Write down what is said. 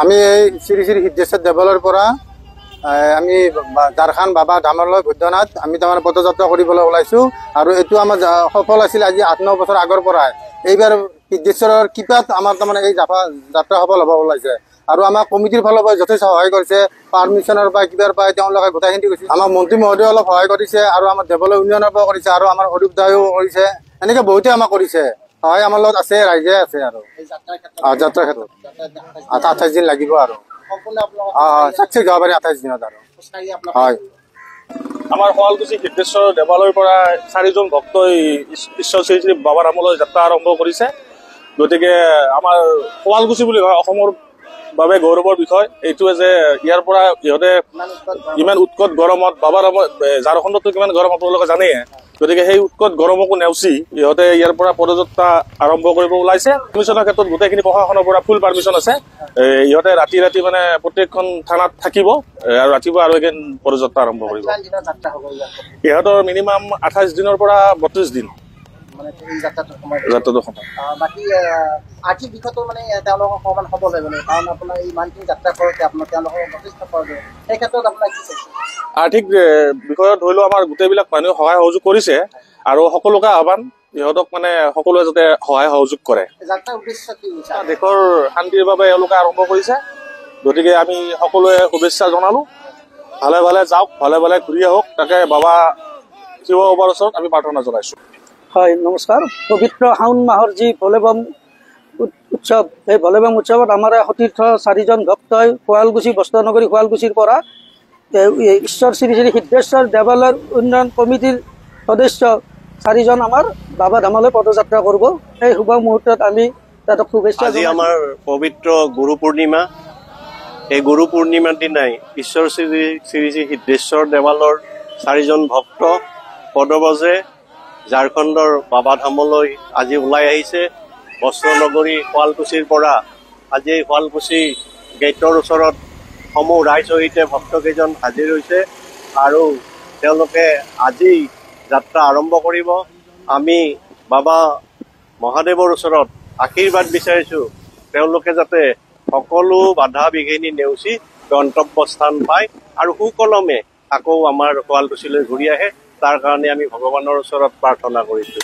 আমি এই শ্ৰী শ্ৰী সিদ্ধেশ্বৰ দেৱালয়ৰ পৰা আমি দাৰখান বাবা ধামলৈ বৈদ্যনাথ আমি তাৰমানে পদযাত্ৰা কৰিবলৈ ওলাইছোঁ আৰু এইটো আমাৰ সফল আছিল আজি 8-9 বছৰ আগৰ পৰাই। এইবাৰ সিদ্ধেশ্বৰৰ কৃপাত আমাৰ তাৰমানে এই যাত্ৰা সফল হ'ব ওলাইছে আৰু আমাৰ কমিটিৰ ফালৰ পৰা যথেষ্ট সহায় কৰিছে। পাৰ্মিশ্যনৰ পৰা কিবাৰ পৰা তেওঁলোকে গোটেইখিনি কৰিছে। আমাৰ মন্ত্ৰী মহোদয়ে অলপ সহায় কৰিছে আৰু আমাৰ দেৱালয় উন্নয়নৰ পৰা কৰিছে আৰু আমাৰ অৰূপ দায়ো কৰিছে। এনেকৈ বহুতে আমাক কৰিছে, সহায় আমাৰ লগত আছে, ৰাইজে আছে আৰু যাত্ৰাৰ ক্ষেত্ৰত 28 দিন লাগিব আৰু চাকচেছ যাব পাৰি 28 দিনত আৰু হয়। আমাৰ শুৱালকুছি সিদ্ধেশ্বৰ দেৱালয়ৰ পৰা 4জন ভক্তই ঈশ্বৰ শ্ৰী শ্ৰী বাবা ধামলৈ যাত্ৰা আৰম্ভ কৰিছে। গতিকে আমাৰ শুৱালকুছি বুলি কয় অসমৰ বাবে গৌৰৱৰ বিষয় এইটোৱে যে ইয়াৰ পৰা ইহঁতে ইমান উৎকট গৰমত বাবা ধামত ঝাৰখণ্ডতো কিমান গৰম আপোনালোকে জানেই। গতিকে সেই উৎকট গৰমকো নেওচি ইহঁতে ইয়াৰ পৰা পদযাত্ৰা আৰম্ভ কৰিব ওলাইছে। পাৰ্মিশ্যনৰ ক্ষেত্ৰত গোটেইখিনি প্ৰশাসনৰ পৰা ফুল পাৰ্মিশ্যন আছে। ইহঁতে ৰাতি মানে প্ৰত্যেকখন থানাত থাকিব আৰু ৰাতিপুৱা আৰু এদিন পদযাত্ৰা আৰম্ভ কৰিব। ইহঁতৰ মিনিমাম 28 দিনৰ পৰা 32 দিন যাত্ৰাটো সময়। বাকী আৰ্থিক দিশতো মানে তেওঁলোকক অকণমান সবল হয় মানে, কাৰণ আপোনাৰ ইমানখিনি যাত্ৰা কৰোঁতে আপোনাৰ তেওঁলোকক যথেষ্ট খৰচ হয়। সেই ক্ষেত্ৰত আপোনাৰ কি চাইছে? আৰ্থিক বিষয়ত ধৰি লওক আমাৰ গোটেইবিলাক মানুহে সহায় সহযোগ কৰিছে আৰু সকলোকে আহ্বান ইহঁতক মানে সকলোৱে যাতে সহায় সহযোগ কৰে। যাত্ৰাৰ উদ্দেশ্য কি হৈছে? দেশৰ শান্তিৰ বাবে এওঁলোকে আৰম্ভ কৰিছে। গতিকে আমি সকলোৱে শুভেচ্ছা জনালোঁ। ভালে ভালে যাওক, ভালে ভালে ঘূৰি আহক, তাকে বাবা শিৱ বাবাৰ ওচৰত আমি প্ৰাৰ্থনা জনাইছোঁ। হয়, নমস্কাৰ। পবিত্ৰ শাওণ মাহৰ যি ভলেবম উৎসৱ, এই ভলেবম উৎসৱত আমাৰ সতীৰ্থ 4জন ভক্তই শুৱালকুছি বস্ত্ৰনগৰী শুৱালকুছিৰ পৰা ঈশ্বৰ শ্ৰী শ্ৰী সিদ্ধেশ্বৰ দেৱালয়ৰ উন্নয়ন কমিটিৰ সদস্য 4জন আমাৰ বাবা ধামলৈ পদযাত্ৰা কৰিব। এই শুভ মুহূৰ্তত আমি তাহাঁতক শুভেচ্ছা। আজি আমাৰ পবিত্ৰ গুৰু পূৰ্ণিমা। এই গুৰু পূৰ্ণিমাৰ দিনাই ঈশ্বৰ শ্ৰী শ্ৰী শ্ৰী সিদ্ধেশ্বৰ দেৱালয়ৰ 4জন ভক্ত পদব্ৰজে ঝাৰখণ্ডৰ বাবা ধামলৈ আজি ওলাই আহিছে। বস্ত্ৰনগৰী শুৱালকুছিৰ পৰা আজি এই শুৱালকুছি গেটৰ ওচৰত সমূহ ৰাইজ সহিতে ভক্তকেইজন হাজিৰ হৈছে আৰু তেওঁলোকে আজি যাত্ৰা আৰম্ভ কৰিব। আমি বাবা মহাদেৱৰ ওচৰত আশীৰ্বাদ বিচাৰিছোঁ তেওঁলোকে যাতে সকলো বাধা বিঘিনি নেওচি গন্তব্যস্থান পায় আৰু সুকলমে আকৌ আমাৰ শুৱালকুছিলৈ ঘূৰি আহে, তাৰ কাৰণে আমি ভগৱানৰ ওচৰত প্ৰাৰ্থনা কৰিছোঁ।